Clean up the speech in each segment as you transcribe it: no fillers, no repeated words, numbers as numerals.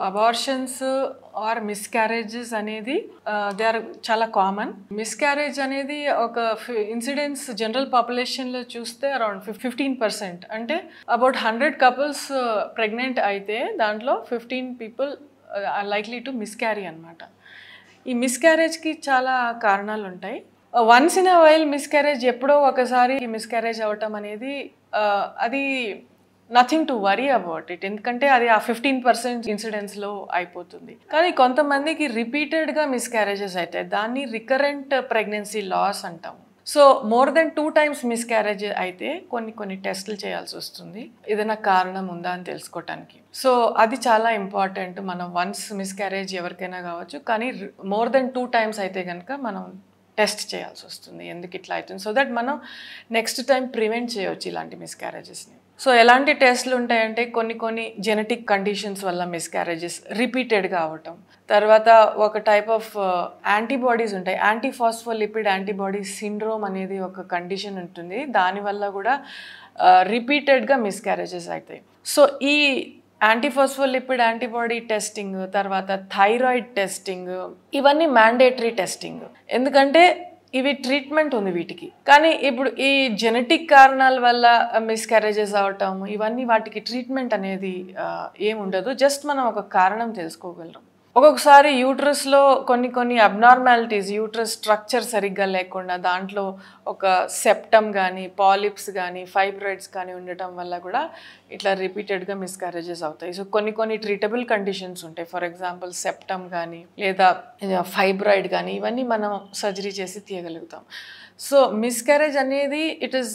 Abortions are miscarriages అనేది they are చాలా common. Miscarriage అనేది ఒక ఇన్సిడెన్స్ జనరల్ పాపులేషన్లో చూస్తే అరౌండ్ 15%. అంటే అబౌట్ 100 కపుల్స్ ప్రెగ్నెంట్ అయితే దాంట్లో 15 people are likely to miscarry అనమాట. ఈ మిస్క్యారేజ్కి చాలా కారణాలు ఉంటాయి. Once in a while miscarriage, ఎప్పుడో ఒకసారి మిస్క్యారేజ్ అవ్వటం అనేది అది nothing to worry about it, ఎందుకంటే అది ఆ 15% ఇన్సిడెన్స్లో అయిపోతుంది. కానీ కొంతమందికి రిపీటెడ్గా మిస్క్యారేజెస్ అవుతాయి, దాన్ని రికరెంట్ ప్రెగ్నెన్సీ లాస్ అంటాము. So more than 2 times miscarriage అయితే కొన్ని టెస్టులు చేయాల్సి వస్తుంది, ఏదైనా కారణం ఉందా అని తెలుసుకోవటానికి. సో అది చాలా ఇంపార్టెంట్. మనం వన్స్ మిస్క్యారేజ్ ఎవరికైనా కావచ్చు, కానీ మోర్ దెన్ 2 times అయితే కనుక మనం టెస్ట్ చేయాల్సి వస్తుంది ఎందుకు ఇట్లా అవుతుంది, సో దట్ మనం నెక్స్ట్ టైం ప్రివెంట్ చేయవచ్చు ఇలాంటి మిస్క్యారేజెస్ని. సో ఎలాంటి టెస్ట్లు ఉంటాయంటే కొన్ని జెనెటిక్ కండిషన్స్ వల్ల మిస్క్యారేజెస్ రిపీటెడ్గా అవ్వటం, తర్వాత ఒక టైప్ ఆఫ్ యాంటీబాడీస్ ఉంటాయి, యాంటీఫాస్ఫోలిపిడ్ యాంటీబాడీ సిండ్రోమ్ అనేది ఒక కండిషన్ ఉంటుంది, దానివల్ల కూడా రిపీటెడ్గా మిస్క్యారేజెస్ అవుతాయి. సో ఈ యాంటీఫాస్ఫోలిపిడ్ యాంటీబాడీ టెస్టింగ్, తర్వాత థైరాయిడ్ టెస్టింగ్, ఇవన్నీ మ్యాండేటరీ టెస్టింగ్, ఎందుకంటే ఇవి ట్రీట్మెంట్ ఉంది వీటికి. కానీ ఇప్పుడు ఈ జెనెటిక్ కారణాల వల్ల మిస్క్యారేజెస్ అవటం, ఇవన్నీ వాటికి ట్రీట్మెంట్ అనేది ఏముండదు, జస్ట్ మనం ఒక కారణం తెలుసుకోగలరు. ఒక్కొక్కసారి యూట్రస్లో కొన్ని అబ్నార్మాలిటీస్, యూట్రస్ స్ట్రక్చర్ సరిగ్గా లేకుండా దాంట్లో ఒక సెప్టమ్ కానీ పాలిప్స్ కానీ ఫైబ్రాయిడ్స్ కానీ ఉండటం వల్ల కూడా ఇట్లా రిపీటెడ్గా మిస్క్యారేజెస్ అవుతాయి. సో కొన్ని ట్రీటబుల్ కండిషన్స్ ఉంటాయి, ఫర్ ఎగ్జాంపుల్ సెప్టమ్ కానీ లేదా ఫైబ్రాయిడ్ కానీ, ఇవన్నీ మనం సర్జరీ చేసి తీయగలుగుతాం. సో మిస్క్యారేజ్ అనేది it is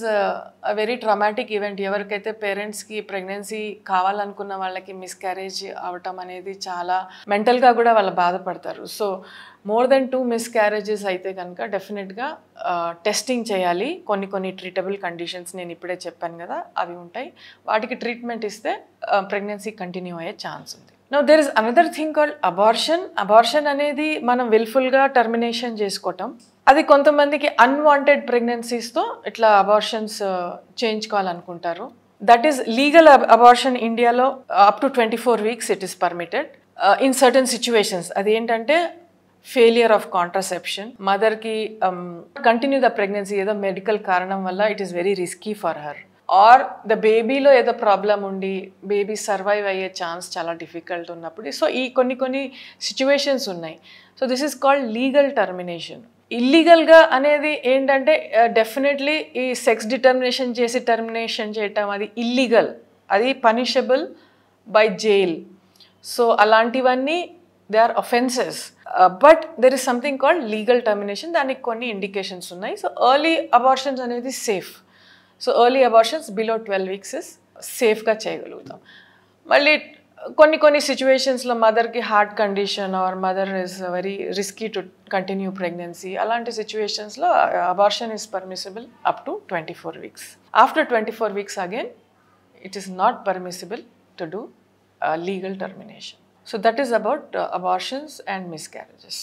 a very traumatic event. ఎవరికైతే పేరెంట్స్కి ప్రెగ్నెన్సీ కావాలనుకున్న వాళ్ళకి మిస్క్యారేజ్ అవటం అనేది చాలా మెంటల్గా కూడా వాళ్ళు బాధపడతారు. సో మోర్ దెన్ 2 మిస్క్యారేజెస్ అయితే కనుక డెఫినెట్గా టెస్టింగ్ చేయాలి. కొన్ని ట్రీటబుల్ కండిషన్స్ నేను ఇప్పుడే చెప్పాను కదా, అవి ఉంటాయి, వాటికి ట్రీట్మెంట్ ఇస్తే ప్రెగ్నెన్సీ కంటిన్యూ అయ్యే ఛాన్స్ ఉంది. Now there is another thing called abortion. Abortion అనేది మనం విల్ఫుల్గా టర్మినేషన్ చేసుకోవటం. అది కొంతమందికి అన్వాంటెడ్ ప్రెగ్నెన్సీస్తో ఇట్లా అబార్షన్స్ చేయించుకోవాలనుకుంటారు. దట్ ఈస్ లీగల్ అబార్షన్ ఇండియాలో up to 24 weeks it is permitted in certain situations. అది ఏంటంటే ఫెయిలియర్ ఆఫ్ కాంట్రాసెప్షన్, మదర్కి కంటిన్యూ ద ప్రెగ్నెన్సీ ఏదో మెడికల్ కారణం వల్ల it is very risky for her, or the బేబీలో ఏదో ప్రాబ్లం ఉండి బేబీ సర్వైవ్ అయ్యే ఛాన్స్ చాలా డిఫికల్ట్ ఉన్నప్పుడు. సో ఈ కొన్ని సిచ్యువేషన్స్ ఉన్నాయి. So this is called legal termination. ఇల్లీగల్గా అనేది ఏంటంటే డెఫినెట్లీ ఈ సెక్స్ డిటర్మినేషన్ చేసి టర్మినేషన్ చేయటం అది ఇల్లీగల్, అది పనిషబుల్ బై జైల్. సో అలాంటివన్నీ they are offences, but there is something called legal termination, దానికి కొన్ని ఇండికేషన్స్ ఉన్నాయి. సో ఎర్లీ అబార్షన్స్ అనేది safe. So early abortions below 12 weeks సేఫ్గా చేయగలుగుతాం. మళ్ళీ కొన్ని సిచ్యువేషన్స్లో మదర్కి heart condition or mother is very risky to continue pregnancy, అలాంటి సిచ్యువేషన్స్లో abortion is permissible up to 24 weeks. After 24 weeks again it is not permissible to do legal termination. So that is about abortions and miscarriages.